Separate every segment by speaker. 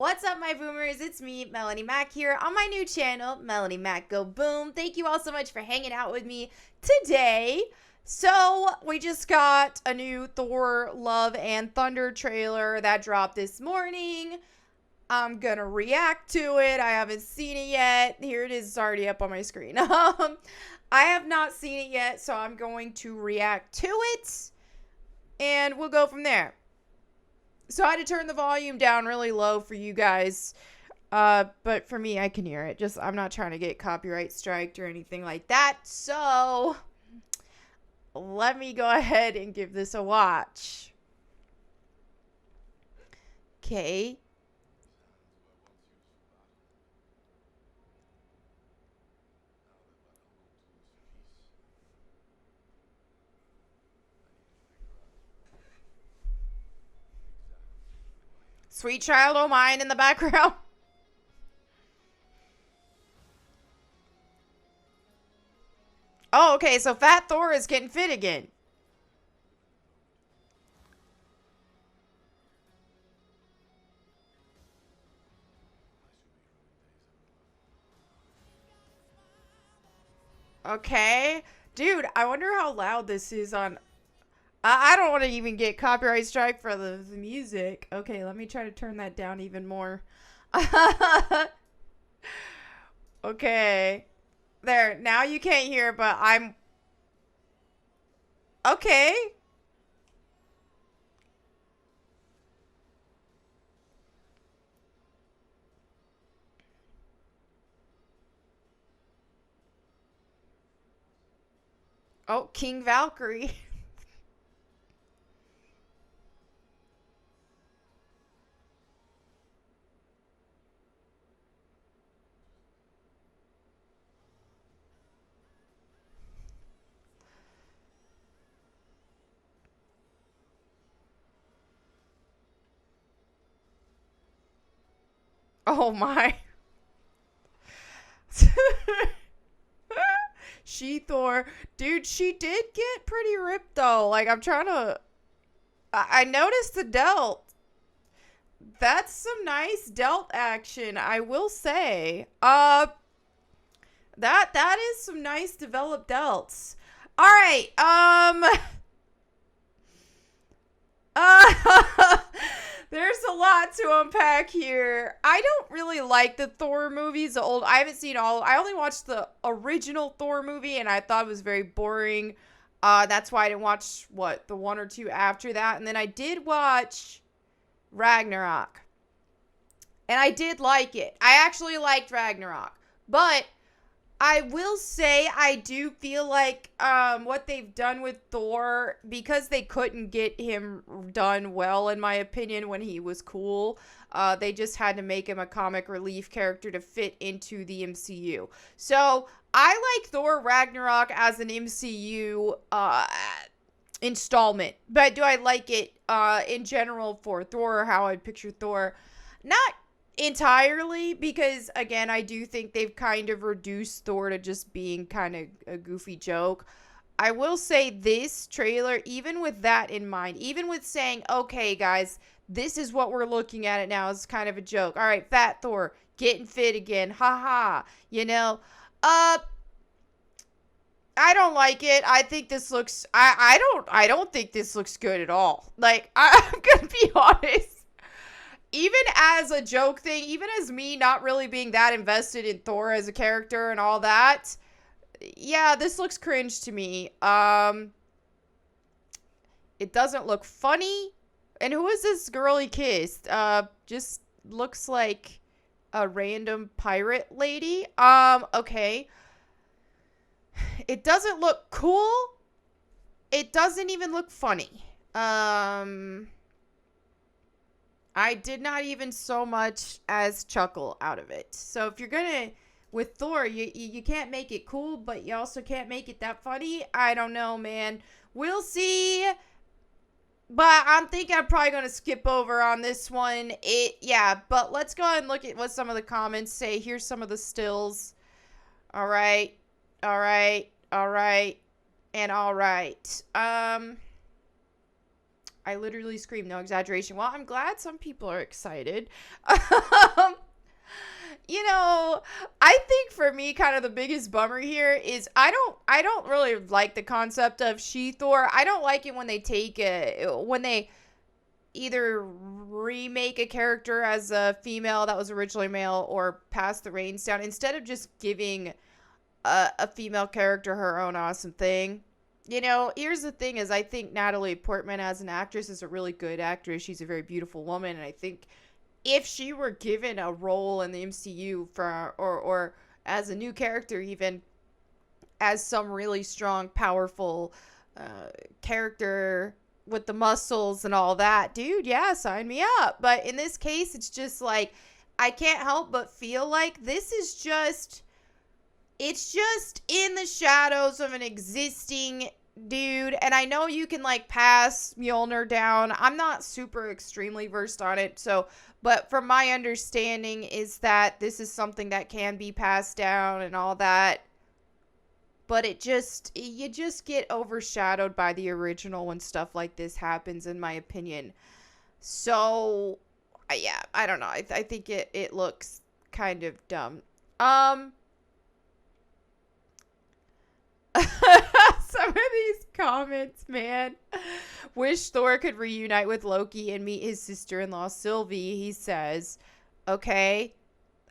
Speaker 1: What's up, my boomers? It's me, Melanie Mac, here on my new channel, Melanie Mac Go Boom. Thank you all so much for hanging out with me today. So, we just got a new Thor Love and Thunder trailer that dropped this morning. I'm gonna react to it. I haven't seen it yet. Here it is. It's already up on my screen. I have not seen it yet, so I'm going to react to it, and we'll go from there. So I had to turn the volume down really low for you guys. But for me, I can hear it. I'm not trying to get copyright striked or anything like that. So let me go ahead and give this a watch. Okay. Sweet Child O' Mine in the background. Oh, okay, so Fat Thor is getting fit again. Okay. Dude, I wonder how loud this is on... I don't want to even get copyright strike for the music. Okay, let me try to turn that down even more. Okay. There, now you can't hear, but I'm... Okay. Oh, King Valkyrie. Oh my. She-Thor. Dude, she did get pretty ripped though. Like, I'm trying to... I noticed the delt. That's some nice delt action, I will say. That is some nice developed delts. Alright, there's a lot to unpack here. I don't really like the Thor movies. I haven't seen all. I only watched the original Thor movie, and I thought it was very boring. That's why I didn't watch, the one or two after that. And then I did watch Ragnarok. And I did like it. I actually liked Ragnarok. But I will say I do feel like what they've done with Thor, because they couldn't get him done well, in my opinion, when he was cool, they just had to make him a comic relief character to fit into the MCU. So I like Thor Ragnarok as an MCU installment. But do I like it in general for Thor, or how I'd picture Thor? Not entirely, because again, I do think they've kind of reduced Thor to just being kind of a goofy joke. I will say this trailer, even with that in mind, even with saying, okay guys, this is what we're looking at it now, is kind of a joke. All right, Fat Thor getting fit again, haha, you know. I don't like it. I think this looks... I don't think this looks good at all. Like, I'm gonna be honest. Even as a joke thing, even as me not really being that invested in Thor as a character and all that, yeah, this looks cringe to me. It doesn't look funny. And who is this girl he kissed? Just looks like a random pirate lady. Okay. It doesn't look cool. It doesn't even look funny. I did not even so much as chuckle out of it. So if you're gonna, with Thor, you can't make it cool, but you also can't make it that funny. I don't know, man. We'll see. But I'm thinking I'm probably gonna skip over on this one. Yeah, but let's go ahead and look at what some of the comments say. Here's some of the stills. All right, all right, all right, and all right. I literally screamed, no exaggeration. Well, I'm glad some people are excited. You know, I think for me, kind of the biggest bummer here is I don't really like the concept of She-Thor. I don't like it when they either remake a character as a female that was originally male or pass the reins down instead of just giving a female character her own awesome thing. You know, here's the thing is I think Natalie Portman as an actress is a really good actress. She's a very beautiful woman, and I think if she were given a role in the MCU for or as a new character, even as some really strong, powerful character with the muscles and all that, dude, yeah, sign me up. But in this case, it's just like I can't help but feel like this is just it's just in the shadows of an existing dude. And I know you can like pass Mjolnir down. I'm not super extremely versed on it, so but from my understanding is that this is something that can be passed down and all that. But you just get overshadowed by the original when stuff like this happens, in my opinion. So yeah, I don't know. I think it looks kind of dumb. Some of these comments, man. Wish Thor could reunite with Loki and meet his sister-in-law Sylvie, he says. Okay.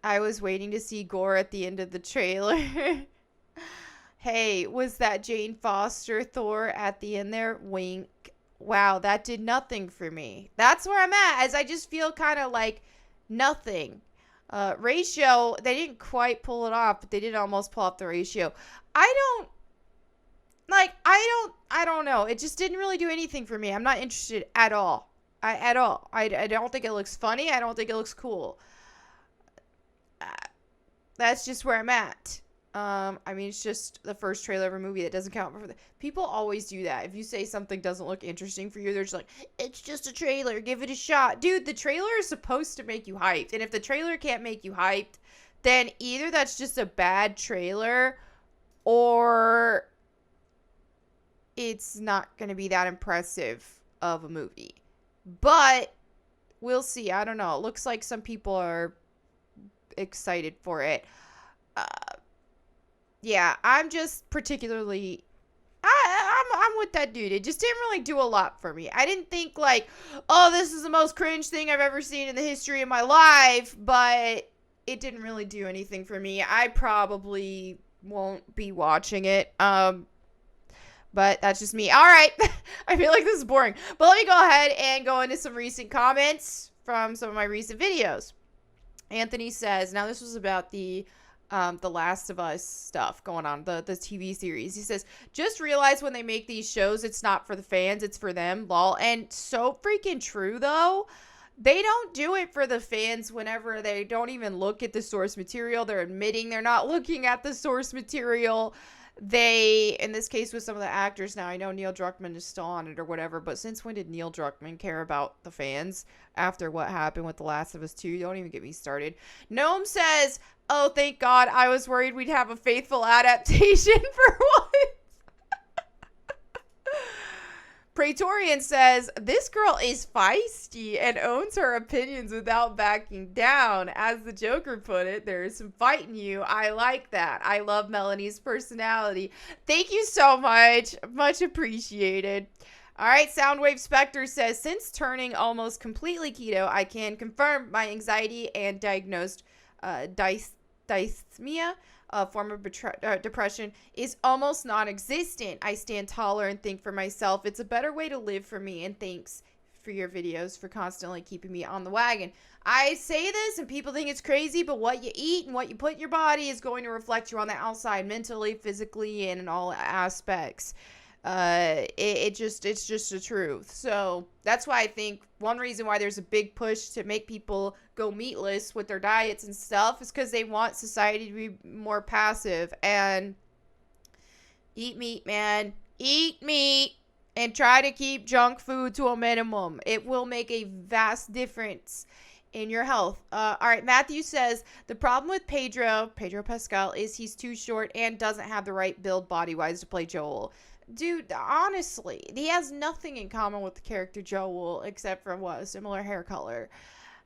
Speaker 1: I was waiting to see Gore at the end of the trailer. Hey, was that Jane Foster Thor at the end there? Wink. Wow, that did nothing for me. That's where I'm at, as I just feel kind of like nothing. Ratio, they didn't quite pull it off, but they did almost pull off the ratio. I don't know. It just didn't really do anything for me. I'm not interested at all. I don't think it looks funny. I don't think it looks cool. That's just where I'm at. I mean, it's just the first trailer of a movie that doesn't count for people always do that. If you say something doesn't look interesting for you, they're just like, it's just a trailer, give it a shot. Dude, the trailer is supposed to make you hyped. And if the trailer can't make you hyped, then either that's just a bad trailer or it's not going to be that impressive of a movie. But we'll see. I don't know. It looks like some people are excited for it. Yeah, I'm just particularly I'm with that dude. It just didn't really do a lot for me. I didn't think like, oh, this is the most cringe thing I've ever seen in the history of my life, but it didn't really do anything for me. I probably won't be watching it. But that's just me. All right. I feel like this is boring. But let me go ahead and go into some recent comments from some of my recent videos. Anthony says, now this was about the Last of Us stuff going on, the TV series. He says, just realize when they make these shows, it's not for the fans, it's for them, lol. And so freaking true, though. They don't do it for the fans whenever they don't even look at the source material. They're admitting they're not looking at the source material. They, in this case with some of the actors, now I know Neil Druckmann is still on it or whatever, but since when did Neil Druckmann care about the fans after what happened with The Last of Us 2? Don't even get me started. Gnome says, oh, thank God, I was worried we'd have a faithful adaptation for once. Praetorian says, this girl is feisty and owns her opinions without backing down. As the Joker put it, there is some fight in you. I like that. I love Melanie's personality. Thank you so much. Much appreciated. All right, Soundwave Spectre says, since turning almost completely keto, I can confirm my anxiety and diagnosed dysthymia, a form of depression, is almost non-existent. I stand taller and think for myself. It's a better way to live for me, and thanks for your videos for constantly keeping me on the wagon. I say this and people think it's crazy, but what you eat and what you put in your body is going to reflect you on the outside, mentally, physically, and in all aspects. It's just the truth. So that's why I think one reason why there's a big push to make people go meatless with their diets and stuff is because they want society to be more passive and eat meat, man. Eat meat and try to keep junk food to a minimum. It will make a vast difference in your health. All right, Matthew says, the problem with Pedro Pascal is he's too short and doesn't have the right build body-wise to play Joel. dude, honestly, he has nothing in common with the character Joel except for what, a similar hair color.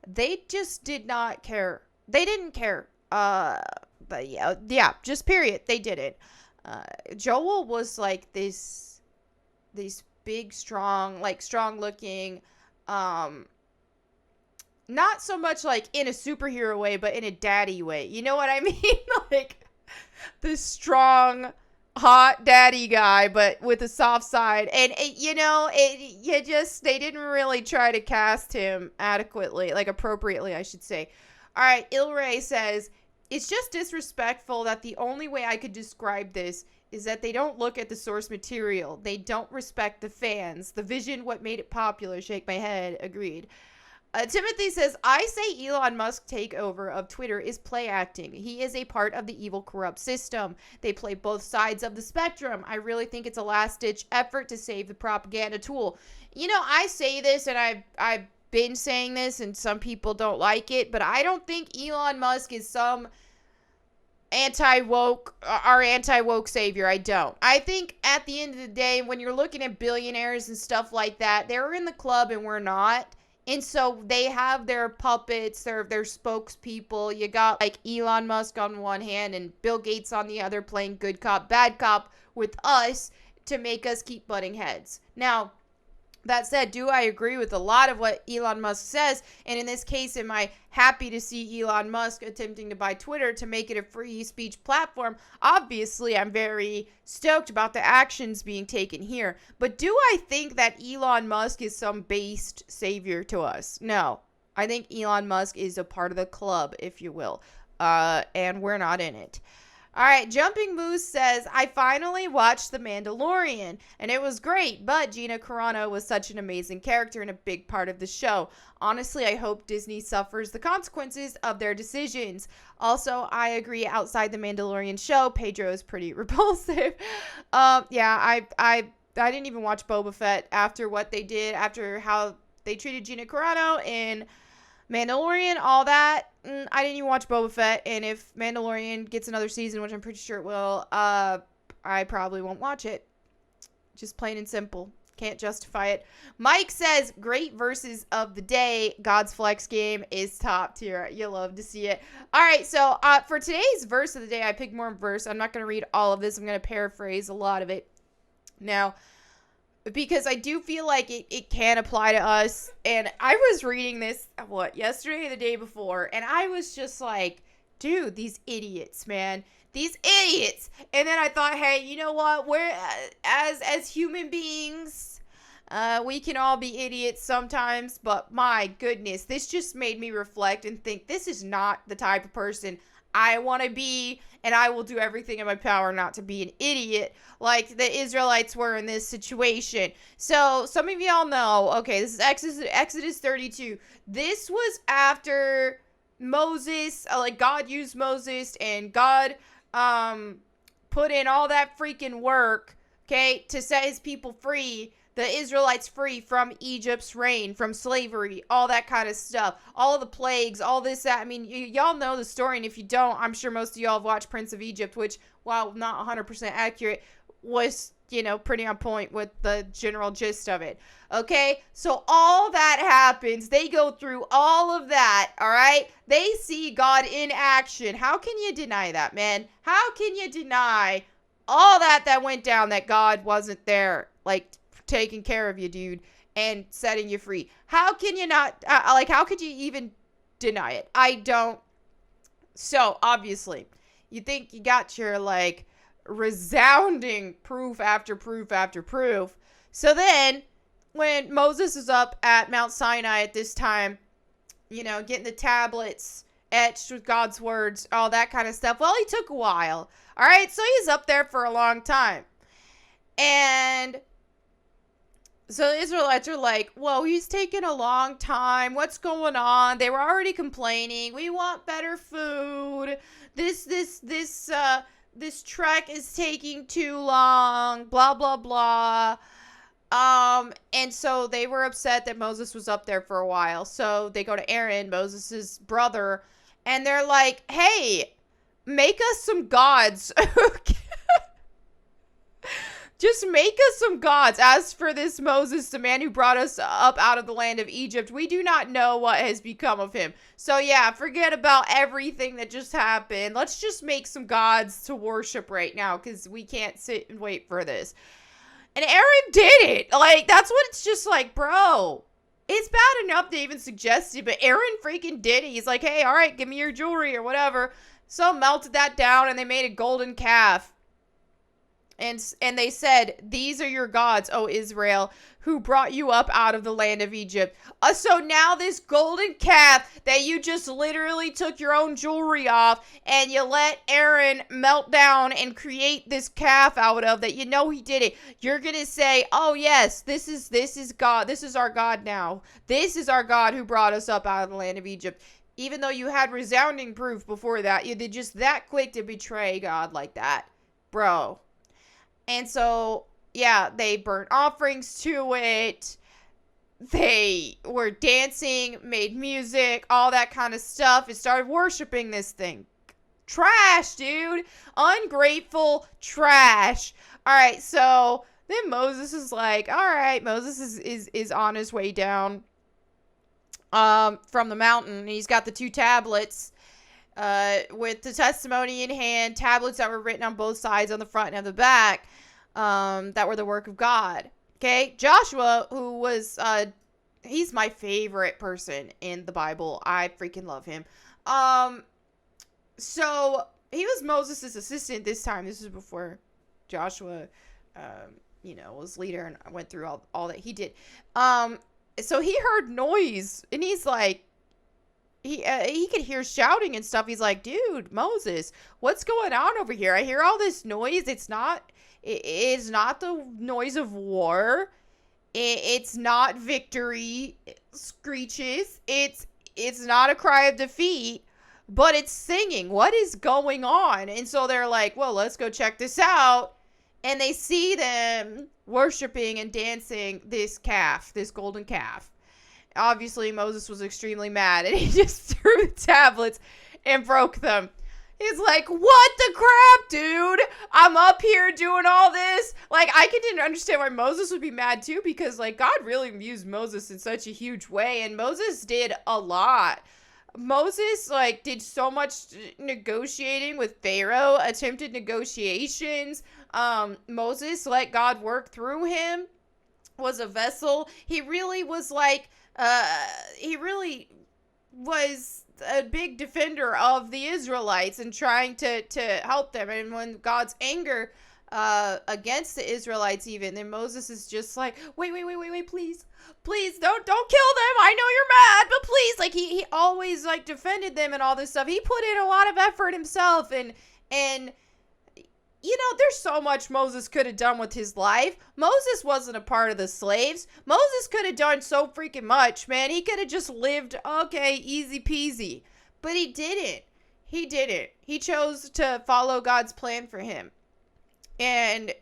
Speaker 1: They just did not care. They didn't care. But yeah, just period. They didn't. Joel was like this big, strong looking, um, not so much like in a superhero way, but in a daddy way. You know what I mean? Like this strong, hot daddy guy, but with a soft side. And they didn't really try to cast him adequately, like appropriately, I should say. All right, Ilray says, it's just disrespectful that the only way I could describe this is that they don't look at the source material. They don't respect the fans. The vision, what made it popular. Shake my head. Agreed. Timothy says, I say Elon Musk takeover of Twitter is play acting. He is a part of the evil, corrupt system. They play both sides of the spectrum. I really think it's a last-ditch effort to save the propaganda tool. You know, I say this, and I've been saying this, and some people don't like it, but I don't think Elon Musk is some anti-woke savior. I don't. I think at the end of the day, when you're looking at billionaires and stuff like that, they're in the club and we're not. And so they have their puppets, their spokespeople. You got like Elon Musk on one hand and Bill Gates on the other, playing good cop, bad cop with us to make us keep butting heads. Now, that said, do I agree with a lot of what Elon Musk says? And in this case, am I happy to see Elon Musk attempting to buy Twitter to make it a free speech platform? Obviously, I'm very stoked about the actions being taken here. But do I think that Elon Musk is some based savior to us? No. I think Elon Musk is a part of the club, if you will. And we're not in it. All right, Jumping Moose says, I finally watched The Mandalorian, and it was great, but Gina Carano was such an amazing character and a big part of the show. Honestly, I hope Disney suffers the consequences of their decisions. Also, I agree, outside The Mandalorian show, Pedro is pretty repulsive. I didn't even watch Boba Fett after what they did, after how they treated Gina Carano in Mandalorian, all that. I didn't even watch Boba Fett, and if Mandalorian gets another season, which I'm pretty sure it will, I probably won't watch it. Just plain and simple. Can't justify it. Mike says, great verses of the day. God's Flex game is top tier. You love to see it. All right, so for today's verse of the day, I picked more verse. I'm not going to read all of this. I'm going to paraphrase a lot of it. Now, because I do feel like it can apply to us. And I was reading this, yesterday or the day before, and I was just like, dude, these idiots, man. These idiots. And then I thought, hey, you know what? We're, as human beings, we can all be idiots sometimes, but my goodness, this just made me reflect and think, this is not the type of person I want to be, and I will do everything in my power not to be an idiot like the Israelites were in this situation. So some of y'all know, okay, this is Exodus 32. This was after Moses, God used Moses, and God put in all that freaking work, okay, to set his people free, the Israelites free from Egypt's reign, from slavery, all that kind of stuff, all the plagues, all this, that. I mean, y'all know the story, and if you don't, I'm sure most of y'all have watched Prince of Egypt, which, while not 100% accurate, was, pretty on point with the general gist of it. Okay? So all that happens, they go through all of that, all right? They see God in action. How can you deny that, man? How can you deny all that went down, that God wasn't there, taking care of you, dude, and setting you free? How can you not, how could you even deny it? I don't. So, obviously, you think you got your, resounding proof after proof after proof. So then, when Moses is up at Mount Sinai at this time, getting the tablets etched with God's words, all that kind of stuff, well, he took a while. All right, so he's up there for a long time. And so the Israelites are like, whoa, he's taking a long time. What's going on? They were already complaining. We want better food. This trek is taking too long. Blah, blah, blah. And so they were upset that Moses was up there for a while. So they go to Aaron, Moses' brother, and they're like, hey, make us some gods. Just make us some gods. As for this Moses, the man who brought us up out of the land of Egypt, we do not know what has become of him. So yeah, forget about everything that just happened. Let's just make some gods to worship right now, because we can't sit and wait for this. And Aaron did it. Like, that's what it's just like, bro. It's bad enough they even suggested, but Aaron freaking did it. He's like, hey, all right, give me your jewelry or whatever. So melted that down, and they made a golden calf. And they said, these are your gods, O Israel, who brought you up out of the land of Egypt. So now this golden calf that you just literally took your own jewelry off and you let Aaron melt down and create this calf out of, that you know he did it. You're going to say, oh yes, this is God. This is our God now. This is our God who brought us up out of the land of Egypt. Even though you had resounding proof before that, you did just that quick to betray God like that. Bro. And so, yeah, they burnt offerings to it. They were dancing, made music, all that kind of stuff. It started worshiping this thing. Trash, dude. Ungrateful trash. All right, so then Moses is like, all right, Moses is on his way down from the mountain. He's got the 2 tablets with the testimony in hand, tablets that were written on both sides, on the front and on the back, that were the work of God. Okay, Joshua, who was, he's my favorite person in the Bible. I freaking love him. So he was Moses' assistant this time. This is before Joshua, was leader and went through all that he did. So he heard noise, and he's like, he could hear shouting and stuff. He's like, dude, Moses, what's going on over here? I hear all this noise. It's not the noise of war. It's not victory screeches. It's not a cry of defeat, but it's singing. What is going on? And so they're like, well, let's go check this out. And they see them worshiping and dancing this calf, this golden calf. Obviously, Moses was extremely mad, and he just threw the tablets and broke them. He's like, what the crap, dude? I'm up here doing all this. Like, I didn't understand why Moses would be mad, too, because, like, God really used Moses in such a huge way, and Moses did a lot. Moses, like, did so much negotiating with Pharaoh, attempted negotiations. Moses let God work through him, was a vessel. He really was, like, he really was a big defender of the Israelites and trying to help them. And when God's anger against the Israelites, even, then Moses is just like, wait, please don't kill them. I know you're mad, but please, like, he always, like, defended them and all this stuff. He put in a lot of effort himself, and there's so much Moses could have done with his life. Moses wasn't a part of the slaves. Moses could have done so freaking much, man. He could have just lived, okay, easy peasy. But he didn't. He didn't. He chose to follow God's plan for him. And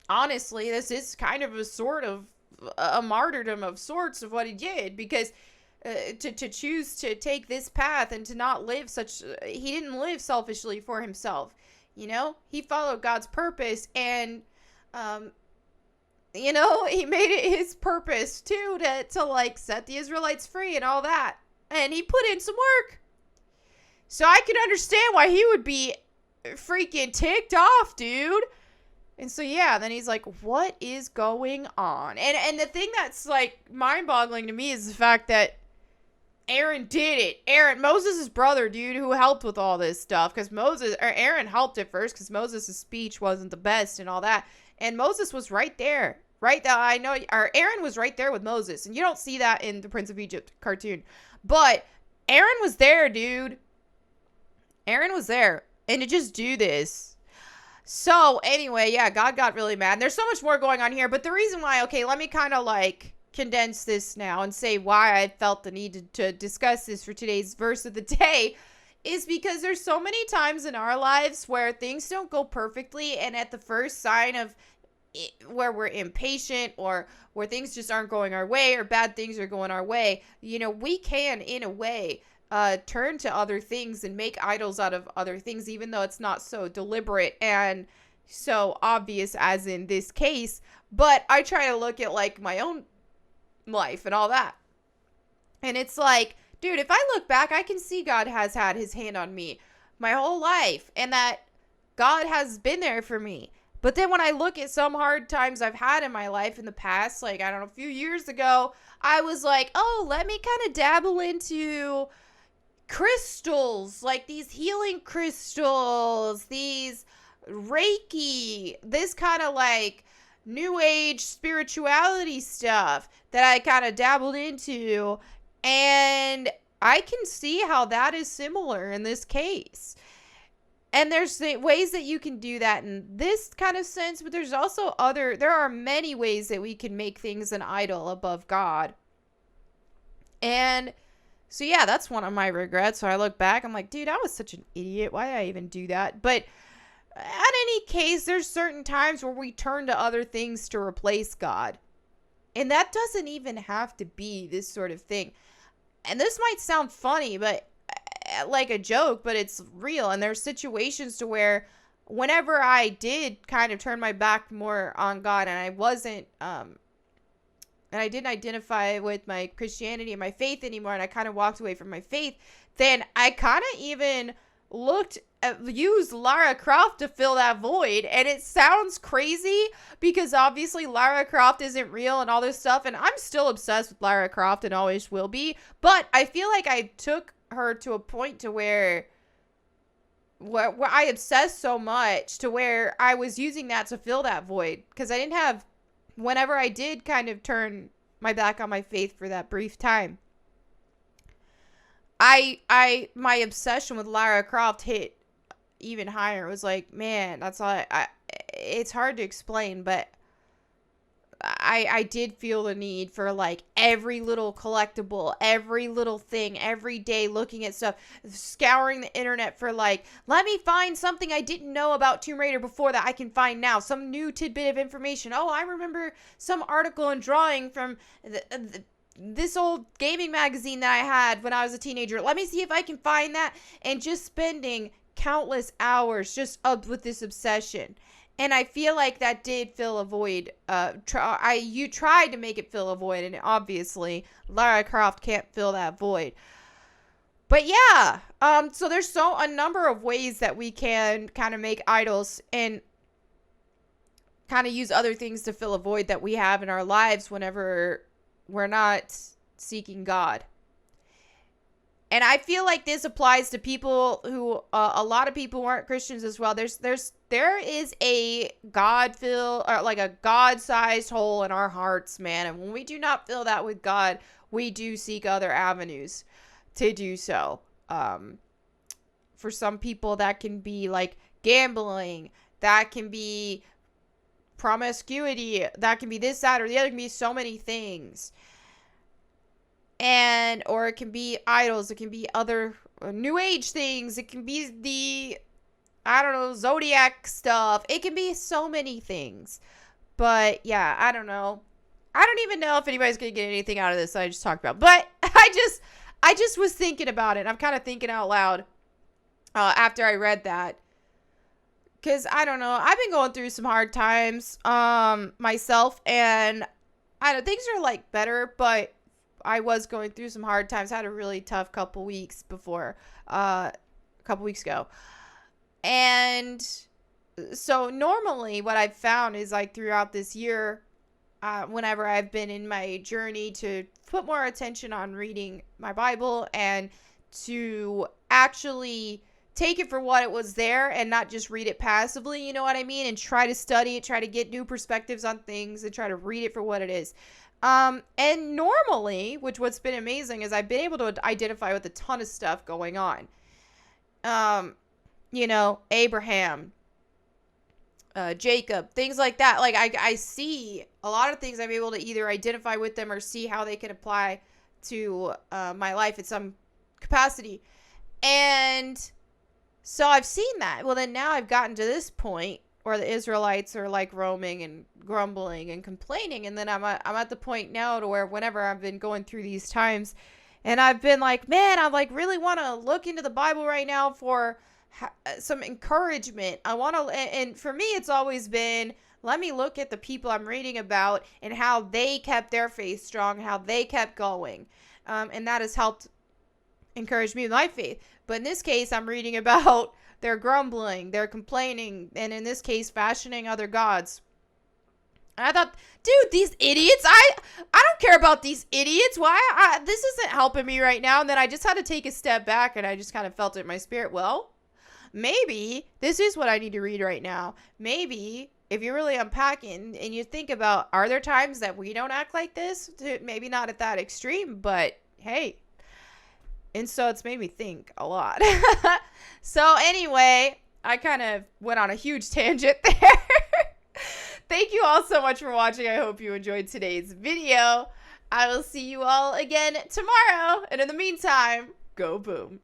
Speaker 1: honestly, this is kind of a sort of a martyrdom of sorts of what he did, because to choose to take this path and to not live he didn't live selfishly for himself. He followed God's purpose, and, he made it his purpose, too, to like, set the Israelites free and all that. And he put in some work. So I can understand why he would be freaking ticked off, dude. And so, yeah, then he's like, what is going on? And the thing that's, like, mind-boggling to me is the fact that Aaron did it. Aaron, Moses' brother, dude, who helped with all this stuff. Because Aaron helped at first because Moses' speech wasn't the best and all that. And Moses was right there. Right there. I know, Aaron was right there with Moses. And you don't see that in the Prince of Egypt cartoon. But Aaron was there, dude. Aaron was there. And to just do this. So, anyway, yeah, God got really mad. And there's so much more going on here. But the reason why, okay, let me kind of, like, condense this now and say why I felt the need to discuss this for today's verse of the day is because there's so many times in our lives where things don't go perfectly, and at the first sign of where we're impatient or where things just aren't going our way or bad things are going our way, we can, in a way, turn to other things and make idols out of other things, even though it's not so deliberate. And so obvious as in this case, but I try to look at like my own life and all that. And it's like, dude, if I look back, I can see God has had his hand on me my whole life and that God has been there for me. But then when I look at some hard times I've had in my life in the past, like, I don't know, a few years ago, I was like, oh, let me kind of dabble into crystals, like these healing crystals, these Reiki, this kind of like new age spirituality stuff that I kind of dabbled into. And I can see how that is similar in this case. And there's ways that you can do that in this kind of sense, but there's also there are many ways that we can make things an idol above God. And so, yeah, that's one of my regrets. So I look back, I'm like, dude, I was such an idiot. Why did I even do that? But at any case, there's certain times where we turn to other things to replace God. And that doesn't even have to be this sort of thing. And this might sound funny, but like a joke, but it's real. And there's situations to where whenever I did kind of turn my back more on God and I wasn't, and I didn't identify with my Christianity and my faith anymore, and I kind of walked away from my faith, then I kind of even used Lara Croft to fill that void. And it sounds crazy because obviously Lara Croft isn't real and all this stuff, and I'm still obsessed with Lara Croft and always will be, but I feel like I took her to a point to where I obsessed so much to where I was using that to fill that void, because I didn't have, whenever I did kind of turn my back on my faith for that brief time, my obsession with Lara Croft hit even higher. It was like, man, that's all it's hard to explain, but I did feel the need for like every little collectible, every little thing, every day looking at stuff, scouring the internet for like, let me find something I didn't know about Tomb Raider before that I can find now, some new tidbit of information. Oh, I remember some article and drawing from this old gaming magazine that I had when I was a teenager. Let me see if I can find that. And just spending countless hours just up with this obsession. And I feel like that did fill a void. You tried to make it fill a void, and obviously Lara Croft can't fill that void. But yeah, so there's a number of ways that we can kind of make idols and kind of use other things to fill a void that we have in our lives whenever we're not seeking God. And I feel like this applies to people who, a lot of people who aren't Christians as well. There is a God-filled, or like a God-sized hole in our hearts, man. And when we do not fill that with God, we do seek other avenues to do so. For some people, that can be like gambling. That can be promiscuity. That can be this, that, or the other. It can be so many things. Or it can be idols. It can be other new age things. It can be the, I don't know, zodiac stuff. It can be so many things. But yeah, I don't know. I don't even know if anybody's going to get anything out of this I just talked about. But I just was thinking about it. I'm kind of thinking out loud after I read that. Because I don't know. I've been going through some hard times myself. And I know things are like better, but I was going through some hard times. I had a really tough couple weeks ago. And so normally what I've found is like throughout this year, whenever I've been in my journey to put more attention on reading my Bible and to actually take it for what it was there and not just read it passively, you know what I mean? And try to study it, try to get new perspectives on things and try to read it for what it is. And normally, what's been amazing is I've been able to identify with a ton of stuff going on. Abraham, Jacob, things like that. Like I see a lot of things I'm able to either identify with them or see how they can apply to my life in some capacity. And so I've seen that. Well, then now I've gotten to this point where the Israelites are like roaming and grumbling and complaining. And then I'm at the point now to where whenever I've been going through these times and I've been like, man, I like really want to look into the Bible right now for some encouragement. I want to, and for me, it's always been, let me look at the people I'm reading about and how they kept their faith strong, how they kept going. And that has helped encourage me with my faith. But in this case, I'm reading about their grumbling, their complaining, and in this case, fashioning other gods. And I thought, dude, these idiots, I don't care about these idiots. Why? This isn't helping me right now. And then I just had to take a step back, and I just kind of felt it in my spirit. Well, maybe this is what I need to read right now. Maybe if you're really unpacking and you think about, are there times that we don't act like this? Maybe not at that extreme, but hey. And so it's made me think a lot. So anyway, I kind of went on a huge tangent there. Thank you all so much for watching. I hope you enjoyed today's video. I will see you all again tomorrow. And in the meantime, go boom.